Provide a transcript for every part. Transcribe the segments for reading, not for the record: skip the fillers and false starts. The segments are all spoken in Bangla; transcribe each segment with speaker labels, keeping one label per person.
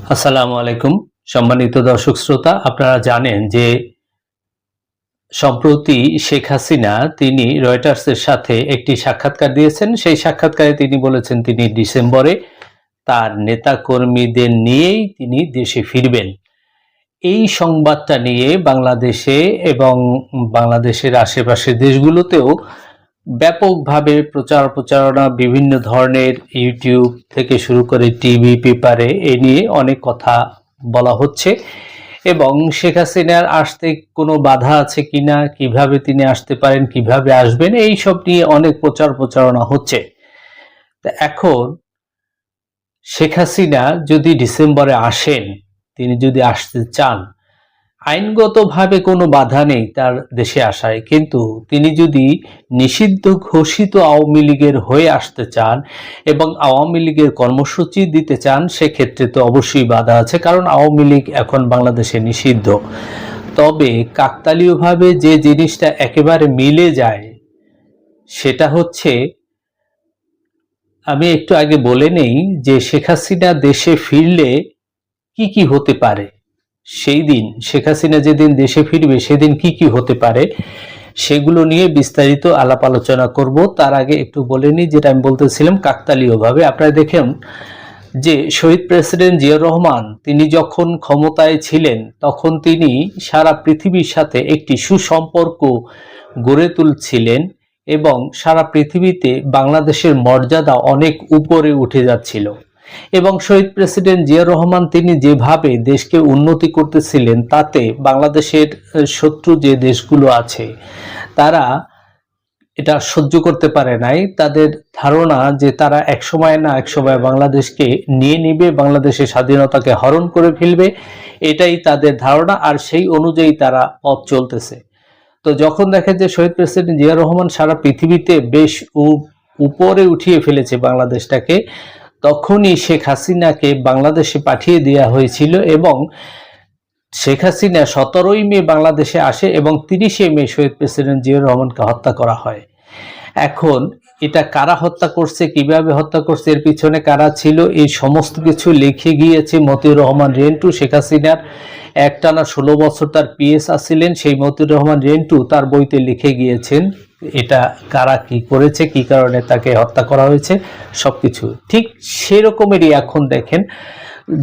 Speaker 1: আসসালামু আলাইকুম সম্মানিত দর্শক শ্রোতা, আপনারা জানেন যে সম্প্রতি শেখ হাসিনা তিনি রয়টার্সের সাথে একটি সাক্ষাৎকার দিয়েছেন। সেই সাক্ষাৎকারে তিনি বলেছেন তিনি ডিসেম্বরে তার নেতাকর্মীদের নিয়েই তিনি দেশে ফিরবেন। এই সংবাদটা নিয়ে বাংলাদেশে এবং বাংলাদেশের আশেপাশের দেশগুলোতেও ব্যাপকভাবে প্রচারণা বিভিন্ন ধরনের ইউটিউব থেকে শুরু করে টিভি পেপারে এ নিয়ে অনেক কথা বলা হচ্ছে এবং শেখ হাসিনার আসতে কোনো বাধা আছে কিনা, কিভাবে তিনি আসতে পারেন, কিভাবে আসবেন, এই সব নিয়ে অনেক প্রচারণা হচ্ছে। তা এখন শেখ হাসিনা যদি ডিসেম্বরে আসেন, তিনি যদি আসতে চান, আইনগতভাবে কোনো বাধা নেই তার দেশে আসায়, কিন্তু তিনি যদি নিষিদ্ধ ঘোষিত আওয়ামী লীগের হয়ে আসতে চান এবং আওয়ামী লীগের কর্মসূচি দিতে চান, সেক্ষেত্রে তো অবশ্যই বাধা আছে, কারণ আওয়ামী লীগ এখন বাংলাদেশে নিষিদ্ধ। তবে কাকতালীয়ভাবে যে জিনিসটা একেবারে মিলে যায় সেটা হচ্ছে, আমি একটু আগে বলে নেই যে শেখ হাসিনা দেশে ফিরলে কি কি হতে পারে। সেই দিন শেখ হাসিনা যেদিন দেশে ফিরবে সেদিন কি কি হতে পারে সেগুলো নিয়ে বিস্তারিত আলাপ আলোচনা করব। তার আগে একটু বলে নিই, যেটা আমি বলতেছিলাম কাকতালীয়ভাবে। আপনারা দেখেন যে শহীদ প্রেসিডেন্ট জিয়াউর রহমান তিনি যখন ক্ষমতায় ছিলেন তখন তিনি সারা পৃথিবীর সাথে একটি সুসম্পর্ক গড়ে তুলছিলেন এবং সারা পৃথিবীতে বাংলাদেশের মর্যাদা অনেক উপরে উঠে যাচ্ছিল। এবং শহীদ প্রেসিডেন্ট জিয়াউর রহমান তিনি যেভাবে দেশকে উন্নতি করতেছিলেন, তাতে বাংলাদেশের শত্রু যে দেশগুলো আছে তারা এটা সহ্য করতে পারে নাই। তাদের ধারণা যে তারা একসময় না একসময় বাংলাদেশকে নিয়ে নিবে, বাংলাদেশের স্বাধীনতাকে হরণ করে ফেলবে, এটাই তাদের ধারণা, আর সেই অনুযায়ী তারা পথ চলতেছে। তো যখন দেখে যে শহীদ প্রেসিডেন্ট জিয়াউর রহমান সারা পৃথিবীতে বেশ উপরে উঠিয়ে ফেলেছে বাংলাদেশটাকে, তখনই শেখ হাসিনাকে বাংলাদেশে পাঠিয়ে দেওয়া হয়েছিল এবং শেখ হাসিনা 17ই মে বাংলাদেশে আসে এবং 30শে মে শহীদ প্রেসিডেন্ট জিয়াউর রহমানকে হত্যা করা হয়। এখন এটা কারা হত্যা করছে, কিভাবে হত্যা করছে, এর পিছনে কারা ছিল, এই সমস্ত কিছু লিখে গিয়েছে মতিউর রহমান রেন্টু। শেখ হাসিনার একটানা 16 বছর তার পিএস ছিলেন, সেই মতিউর রহমান রেন্টু তার বইতে লিখে গিয়েছেন এটা কারা কি করেছে, কি কারণে তাকে হত্যা করা হয়েছে, সবকিছু। ঠিক সেরকমেরই এখন দেখেন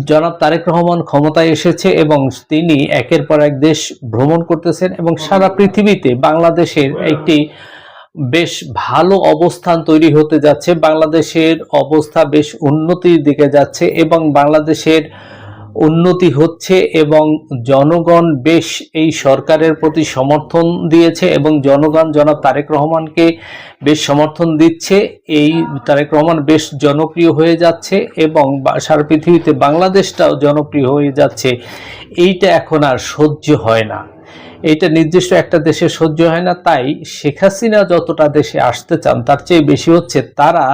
Speaker 1: জনাব তারেক রহমান ক্ষমতায় এসেছে এবং তিনি একের পর এক দেশ ভ্রমণ করতেছেন এবং সারা পৃথিবীতে বাংলাদেশের একটি বেশ ভালো অবস্থান তৈরি হতে যাচ্ছে। বাংলাদেশের অবস্থা বেশ উন্নতির দিকে যাচ্ছে এবং বাংলাদেশের উন্নতি হচ্ছে এবং জনগণ বেশ এই সরকারের প্রতি সমর্থন দিয়েছে এবং জনগণ জনাব তারেক রহমানকে বেশ সমর্থন দিচ্ছে। এই তারেক রহমান বেশ জনপ্রিয় হয়ে যাচ্ছে এবং সারা পৃথিবীতে বাংলাদেশটাও জনপ্রিয় হয়ে যাচ্ছে। এইটা এখন আর সহ্য হয় না, এইটা নির্দিষ্ট একটা দেশে সহ্য হয় না। তাই শেখ হাসিনা যতটা দেশে আসতে চান তার চেয়ে বেশি হচ্ছে তারা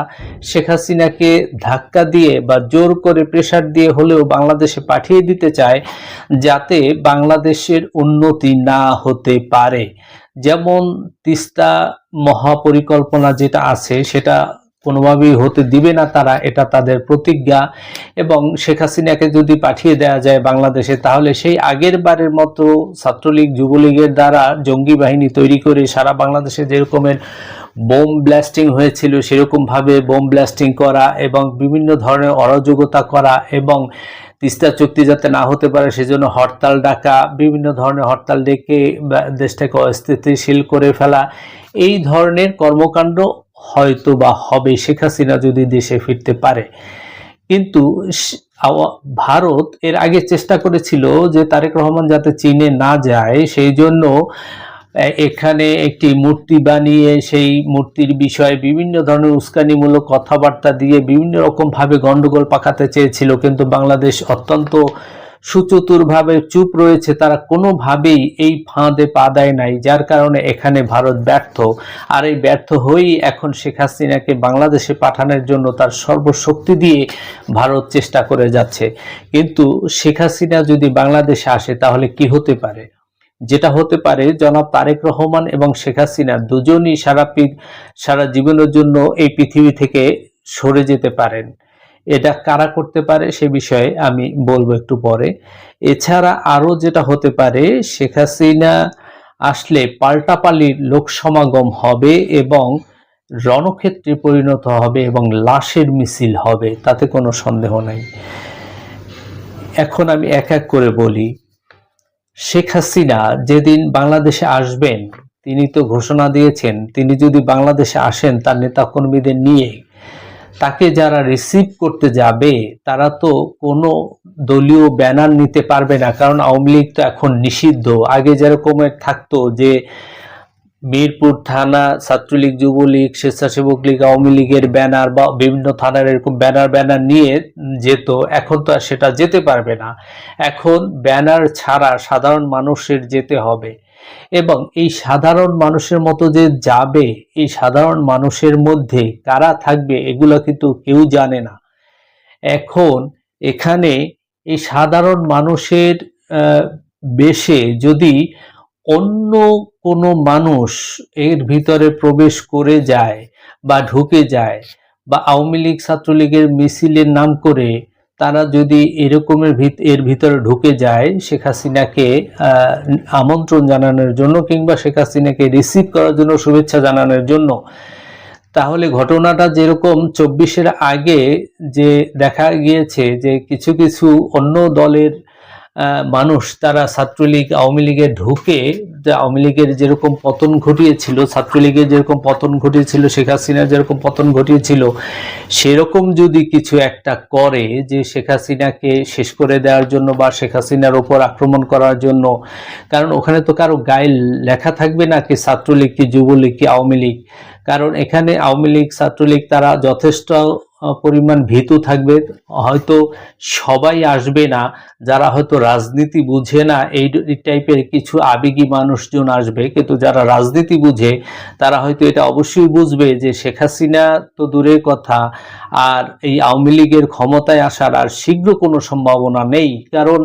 Speaker 1: শেখ হাসিনাকে ধাক্কা দিয়ে বা জোর করে প্রেসার দিয়ে হলেও বাংলাদেশে পাঠিয়ে দিতে চায়, যাতে বাংলাদেশের উন্নতি না হতে পারে। যেমন তিস্তা মহাপরিকল্পনা যেটা আছে সেটা কোনোভাবেই হতে দিবে না তারা, এটা তাদের প্রতিজ্ঞা। এবং শেখ হাসিনাকে যদি পাঠিয়ে দেওয়া যায় বাংলাদেশে, তাহলে সেই আগের বারের মতো ছাত্রলীগ যুবলীগের দ্বারা জঙ্গি বাহিনী তৈরি করে সারা বাংলাদেশে যেরকমের বোম ব্লাস্টিং হয়েছিল সেরকমভাবে বোম ব্লাস্টিং করা এবং বিভিন্ন ধরনের অরাজকতা করা এবং তিস্তা চুক্তি যাতে না হতে পারে সেজন্য হরতাল ডাকা, বিভিন্ন ধরনের হরতাল ডেকে দেশটাকে অস্থিতিশীল করে ফেলা, এই ধরনের কর্মকাণ্ড হয়তো বা হবে শেখ হাসিনা যদি দেশে ফিরতে পারে। কিন্তু ভারত এর আগে চেষ্টা করেছিল যে তারেক রহমান যাতে চীনে না যায়, সেই জন্য এখানে একটি মূর্তি বানিয়ে সেই মূর্তির বিষয়ে বিভিন্ন ধরনের উস্কানিমূলক কথাবার্তা দিয়ে বিভিন্ন রকম ভাবে গন্ডগোল পাকাতে চেয়েছিল, কিন্তু বাংলাদেশ অত্যন্ত সুচতুরভাবে চুপ রয়েছে, তারা কোনোভাবেই এই ফাঁদে পা দেয় নাই, যার কারণে এখানে ভারত ব্যর্থ। আর এই ব্যর্থ হয়েই এখন শেখ হাসিনাকে বাংলাদেশে পাঠানোর জন্য তার সর্বশক্তি দিয়ে ভারত চেষ্টা করে যাচ্ছে। কিন্তু শেখ হাসিনা যদি বাংলাদেশে আসে তাহলে কি হতে পারে? যেটা হতে পারে, জনাব তারেক রহমান এবং শেখ হাসিনা দুজনই সারা জীবনের জন্য এই পৃথিবী থেকে সরে যেতে পারেন এটা কারা করতে পারে সে বিষয়ে আমি বলবো একটু পরে। এছাড়া আরো যেটা হতে পারে, শেখ হাসিনা আসলে পাল্টাপাল্টির লোক সমাগম হবে এবং রণক্ষেত্রে পরিণত হবে এবং লাশের মিছিল হবে, তাতে কোনো সন্দেহ নাই। এখন আমি এক এক করে বলি। শেখ হাসিনা যেদিন বাংলাদেশে আসবেন, তিনি তো ঘোষণা দিয়েছেন তিনি যদি বাংলাদেশে আসেন তার নেতাকর্মীদের নিয়ে, তাকে যারা রিসিভ করতে যাবে তারা তো কোনো দলীয় ব্যানার নিতে পারবে না, কারণ আওয়ামী লীগ তো এখন নিষিদ্ধ। আগে যেরকমের থাকতো যে মিরপুর থানা ছাত্রলীগ, যুবলীগ, স্বেচ্ছাসেবক লীগ, আওয়ামী লীগের ব্যানার বা বিভিন্ন থানার এরকম ব্যানার নিয়ে যেত, এখন তো আর সেটা যেতে পারবে না। এখন ব্যানার ছাড়া সাধারণ মানুষের যেতে হবে এবং এই সাধারণ মানুষের মতো যে যাবে, এই সাধারণ মানুষের মধ্যে কারা থাকবে এগুলো কিন্তু কেউ জানে না। এখন এখানে এই সাধারণ মানুষের বেশে যদি অন্য কোনো মানুষ এর ভিতরে প্রবেশ করে যায় বা ঢুকে যায়, বা আওয়ামী লীগ ছাত্রলীগের মিছিলের নাম করে তারা যদি এরকমের এর ভিতরে ঢুকে যায় শেখ হাসিনাকে আমন্ত্রণ জানানোর জন্য কিংবা শেখ হাসিনাকে রিসিভ করার জন্য, শুভেচ্ছা জানানোর জন্য, তাহলে ঘটনাটা যেরকম 24-এর আগে যে দেখা গিয়েছে যে কিছু কিছু অন্য দলের মানুষ তারা ছাত্রলীগ আওয়ামী লীগে ঢুকে আওয়ামী লীগের যেরকম পতন ঘটিয়েছিল, ছাত্রলীগের যেরকম পতন ঘটিয়েছিল, শেখ হাসিনা যেরকম পতন ঘটিয়েছিল, সেরকম যদি কিছু একটা করে যে শেখ হাসিনাকে শেষ করে দেওয়ার জন্য বা শেখ হাসিনার উপর আক্রমণ করার জন্য, কারণ ওখানে তো কারো গায়ে লেখা থাকবে না কি ছাত্রলীগ কি যুবলীগ কি আওয়ামী লীগ, কারণ এখানে আওয়ামী লীগ ছাত্রলীগ তারা যথেষ্ট পরিমাণ ভীতু থাকবে। হয়তো সবাই আসবে না, যারা হয়তো রাজনীতি বুঝে না এই টাইপের কিছু আবেগী মানুষজন আসবে, কিন্তু যারা রাজনীতি বুঝে তারা হয়তো এটা অবশ্যই বুঝবে যে শেখ হাসিনা তো দূরের কথা, আর এই আওয়ামী লীগের ক্ষমতায় আসার আর শীঘ্র কোনো সম্ভাবনা নেই। কারণ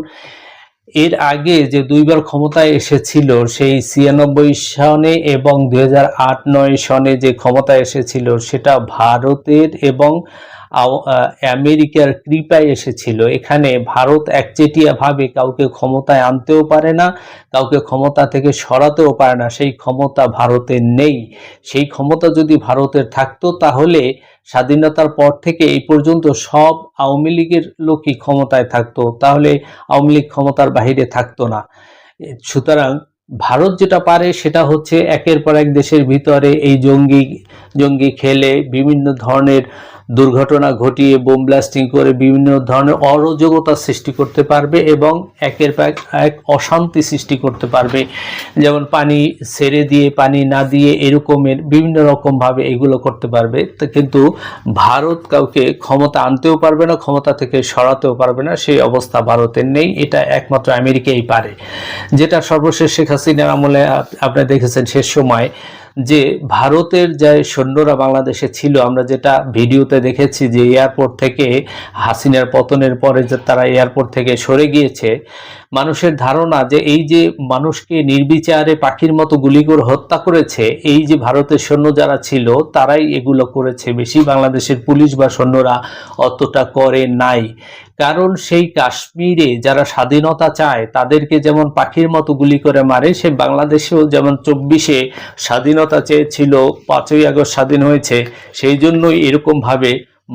Speaker 1: এর আগে যে দুইবার ক্ষমতায় এসেছিল, সেই 96 সনে এবং 2008-9 সনে যে ক্ষমতায় এসেছিল, সেটা ভারতের এবং আমেরিকার কৃপায় এসেছিল। এখানে ভারত একচেটিয়া ভাবে কাউকে ক্ষমতায় আনতেও পারে না, কাউকে ক্ষমতা থেকে সরাতেও পারে না। সেই ক্ষমতা ভারতের নেই। সেই ক্ষমতা যদি ভারতের থাকতো তাহলে স্বাধীনতার পর থেকে এই পর্যন্ত সব আওয়ামী লীগের লোকই ক্ষমতায় থাকতো, তাহলে আওয়ামী লীগ ক্ষমতার বাহিরে থাকতো না। সুতরাং ভারত যেটা পারে সেটা হচ্ছে একের পর এক দেশের ভিতরে এই জঙ্গি খেলে বিভিন্ন ধরনের দুর্ঘটনা ঘটিয়ে বোম ব্লাস্টিং করে বিভিন্ন ধরনের অরাজকতা সৃষ্টি করতে পারবে এবং একের পর এক অশান্তি সৃষ্টি করতে পারবে। যেমন পানি ছেড়ে দিয়ে পানি না দিয়ে এরকমের বিভিন্ন রকম ভাবে এগুলো করতে পারবে। কিন্তু ভারত কাউকে ক্ষমতা আনতেও পারবে না, ক্ষমতা থেকে সরাতেও পারবে না, সেই অবস্থা ভারতের নেই। এটা একমাত্র আমেরিকাই পারে। যেটা সর্বশেষ শেখ হাসিনার আমলে আপনারা দেখেছেন শেষ সময় যে ভারতের যে সৈন্যরা বাংলাদেশে ছিল, আমরা যেটা ভিডিওতে দেখেছি যে এয়ারপোর্ট থেকে হাসিনার পতনের পরে যে তারা এয়ারপোর্ট থেকে সরে গিয়েছে, মানুষের ধারণা যে এই যে মানুষকে নির্বিচারে পাখির মতো গুলি করে হত্যা করেছে, এই যে ভারতের সৈন্য যারা ছিল তারাই এগুলো করেছে, বেশি বাংলাদেশের পুলিশ বা সৈন্যরা অতটা করে নাই। কারণ সেই কাশ্মীরে যারা স্বাধীনতা চায় তাদেরকে যেমন পাখির মতো গুলি করে মারে, সে বাংলাদেশেও যেমন 24-এ স্বাধীনতা চেয়েছিল, 5ই আগস্ট স্বাধীন হয়েছে, সেই জন্যই এরকম ভাবে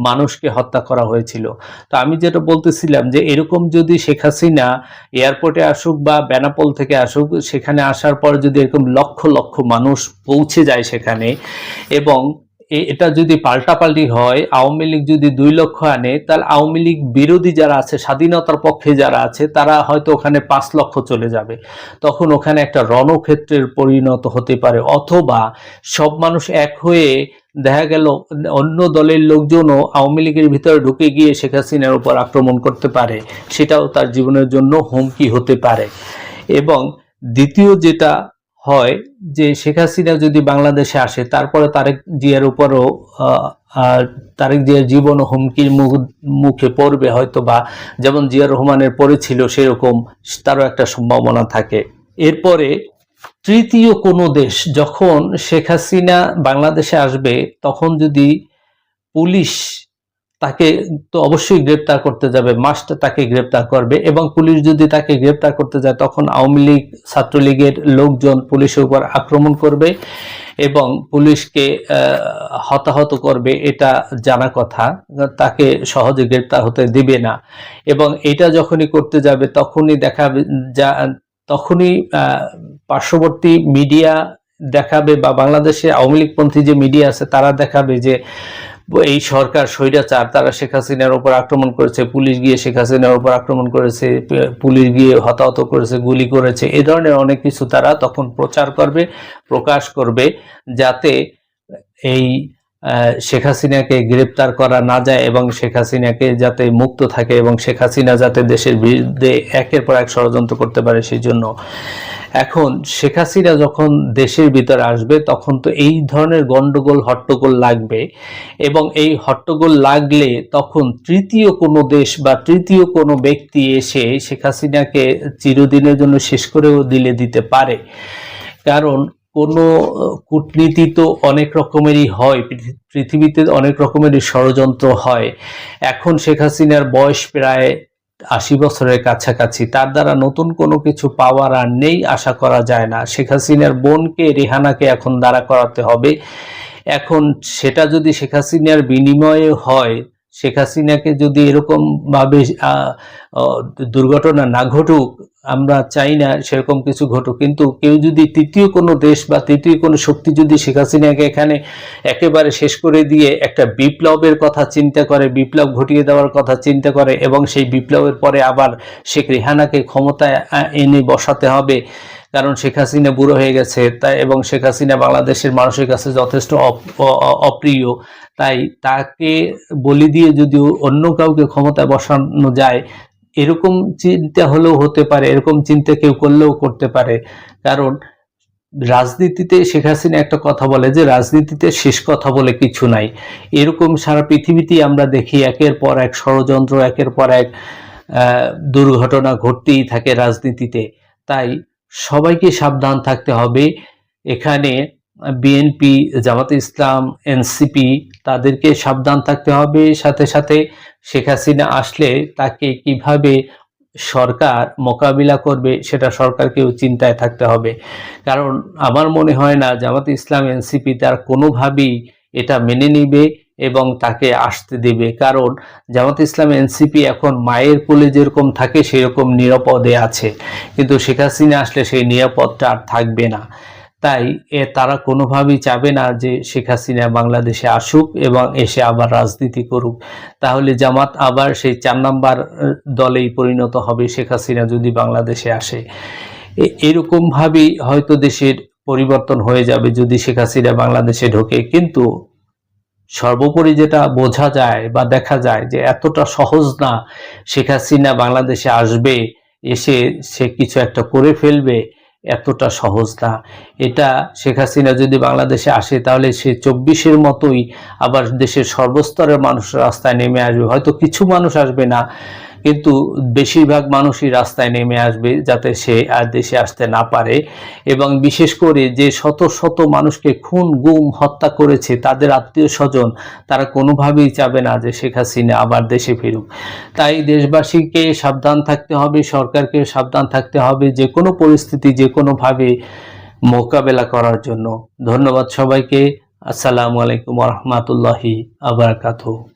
Speaker 1: মানুষকে হত্যা করা হয়েছিল। তো আমি যেটা বলতেছিলাম যে এরকম যদি শেখ হাসিনা এয়ারপোর্টে আসুক বা বেনাপোল থেকে আসুক, সেখানে আসার পর যদি এরকম লক্ষ লক্ষ মানুষ পৌঁছে যায় সেখানে, এবং এটা যদি পাল্টাপাল্টি হয়, আওয়ামী লীগ যদি 2 লক্ষ আনে, তাহলে আওয়ামী লীগ বিরোধী যারা আছে, স্বাধীনতার পক্ষে যারা আছে, তারা হয়তো ওখানে 5 লক্ষ চলে যাবে। তখন ওখানে একটা রণক্ষেত্রের পরিণত হতে পারে, অথবা সব মানুষ এক হয়ে দেখা গেল অন্য দলের লোকজনও আওয়ামী লীগের ভিতরে ঢুকে গিয়ে শেখ হাসিনার উপর আক্রমণ করতে পারে, সেটাও তার জীবনের জন্য হুমকি হতে পারে। এবং দ্বিতীয় যেটা হয় যে শেখ হাসিনা যদি বাংলাদেশে আসে, তারপরে তারেক জিয়ার উপরও তারেক জিয়ার জীবন হুমকির মুখে পড়বে হয়তো, বা যেমন জিয়া রহমানের পড়েছিল সেরকম তারও একটা সম্ভাবনা থাকে। এরপরে তৃতীয় কোনো দেশ যখন শেখ হাসিনা বাংলাদেশে আসবে, তখন যদি পুলিশ তাকে তো অবশ্যই গ্রেপ্তার করতে যাবে, মাস্ট তাকে গ্রেপ্তার করবে। এবং পুলিশ যদি তাকে গ্রেপ্তার করতে যায় তখন আওয়ামী লীগ ছাত্রলীগের লোকজন পুলিশের উপর আক্রমণ করবে এবং পুলিশকে হতাহত করবে, এটা জানা কথা। তাকে সহজে গ্রেপ্তার হতে দিবে না। এবং এটা যখনই করতে যাবে তখনই তখনই পার্শ্ববর্তী মিডিয়া দেখাবে, বা বাংলাদেশে আওয়ামী লীগপন্থী যে মিডিয়া আছে তারা দেখাবে যে এই সরকার স্বৈরাচার, তারা শেখ হাসিনার উপর আক্রমণ করেছে, পুলিশ গিয়ে শেখ হাসিনার উপর আক্রমণ করেছে, পুলিশ গিয়ে হতাহত করেছে, গুলি করেছে, এই ধরনের অনেক কিছু তারা তখন প্রচার করবে, প্রকাশ করবে, যাতে এই শেখ হাসিনাকে গ্রেপ্তার করা না যায় এবং শেখ হাসিনাকে যাতে মুক্ত থাকে এবং শেখ হাসিনা যাতে দেশের বিরুদ্ধে একের পর এক ষড়যন্ত্র করতে পারে সেই জন্য। এখন শেখ হাসিনা যখন দেশের ভিতরে আসবে তখন তো এই ধরনের গন্ডগোল হট্টগোল লাগবে, এবং এই হট্টগোল লাগলে তখন তৃতীয় কোনো দেশ বা তৃতীয় কোনো ব্যক্তি এসে শেখ হাসিনাকে চিরদিনের জন্য শেষ করেও দিতে পারে। কারণ কোনো কূটনীতি তো অনেক রকমেরই হয়, পৃথিবীতে অনেক রকমেরই ষড়যন্ত্র হয়। এখন শেখ হাসিনার বয়স প্রায় 80 বছরের কাছাকাছি, তার দ্বারা নতুন কোনো কিছু পাওয়ার আর নেই, আশা করা যায় না। শেখ হাসিনার বোনকে, রেহানাকে এখন দাঁড়া করাতে হবে। এখন সেটা যদি শেখ হাসিনার বিনিময়ে হয়, শেখ হাসিনাকে যদি এরকম ভাবে দুর্ঘটনা না ঘটুক, আমরা চাই না সেরকম কিছু ঘটুক, কিন্তু কেউ যদি তৃতীয় কোনো দেশ বা তৃতীয় কোনো শক্তি যদি শেখ হাসিনাকে এখানে একেবারে শেষ করে দিয়ে একটা বিপ্লবের কথা চিন্তা করে, বিপ্লব ঘটিয়ে দেওয়ার কথা চিন্তা করে, এবং সেই বিপ্লবের পরে আবার শেখ রেহানাকে ক্ষমতায় এনে বসাতে হবে, কারণ শেখ হাসিনা বুড়ো হয়ে গেছে তাই, এবং শেখ হাসিনা বাংলাদেশের মানুষের কাছে যথেষ্ট অপ্রিয়, তাই তাকে বলি দিয়ে যদি অন্য কাউকে ক্ষমতায় বসানো যায়, এরকম চিন্তা হলেও হতে পারে, এরকম চিন্তা কেউ করলেও করতে পারে। কারণ রাজনীতিতে শেখ হাসিনা একটা কথা বলে যে রাজনীতিতে শেষ কথা বলে কিছু নাই। এরকম সারা পৃথিবীতেই আমরা দেখি একের পর এক ষড়যন্ত্র, একের পর এক দুর্ঘটনা ঘটতেই থাকে রাজনীতিতে। তাই সবাইকে সাবধান থাকতে হবে। এখানে বিএনপি, জামাতে ইসলাম, এনসিপি তাদেরকে সাবধান থাকতে হবে। সাথে সাথে শেখ হাসিনা আসলে তাকে কিভাবে সরকার মোকাবিলা করবে সেটা সরকারকেও চিন্তায় থাকতে হবে। কারণ আমার মনে হয় না জামাতে ইসলাম, এনসিপি তার কোনোভাবেই এটা মেনে নিবে এবং তাকে আসতে দেবে। কারণ জামাত ইসলাম, এনসিপি এখন মায়ের কোলে যেরকম থাকে সেরকম নিরাপদে আছে, কিন্তু শেখ হাসিনা আসলে সেই নিরাপদটা আর থাকবে না। তাই তারা কোনোভাবেই চাবে না যে শেখ হাসিনা বাংলাদেশে আসুক এবং এসে আবার রাজনীতি করুক। তাহলে জামাত আবার সেই 4 নাম্বার দলেই পরিণত হবে শেখ হাসিনা যদি বাংলাদেশে আসে। এরকমভাবেই হয়তো দেশের পরিবর্তন হয়ে যাবে যদি শেখ হাসিনা বাংলাদেশে ঢোকে। কিন্তু সর্বোপরি যেটা বোঝা যায় বা দেখা যায় যে এতটা সহজ না শেখ হাসিনা বাংলাদেশে আসবে, এসে সে কিছু একটা করে ফেলবে, এতটা সহজ না এটা। শেখ হাসিনা যদি বাংলাদেশে আসে তাহলে সে 24-এর মতোই আবার দেশের সর্বস্তরের মানুষ রাস্তায় নেমে আসবে। হয়তো কিছু মানুষ আসবে না, কিন্তু বেশিরভাগ মানুষই রাস্তায় নেমে আসবে যাতে সে আর দেশে আসতে না পারে। এবং বিশেষ করে যে শত শত মানুষকে খুন, গুম, হত্যা করেছে তাদের আত্মীয় স্বজন, তারা কোনোভাবেই চাবে না যে শেখ হাসিনা আবার দেশে ফিরুক। তাই দেশবাসীকে সাবধান থাকতে হবে, সরকারকে সাবধান থাকতে হবে যে কোনো পরিস্থিতি যে কোনোভাবে মোকাবেলা করার জন্য। ধন্যবাদ সবাইকে। আসসালামু আলাইকুম ওয়া রাহমাতুল্লাহি ওয়া বারাকাতুহু।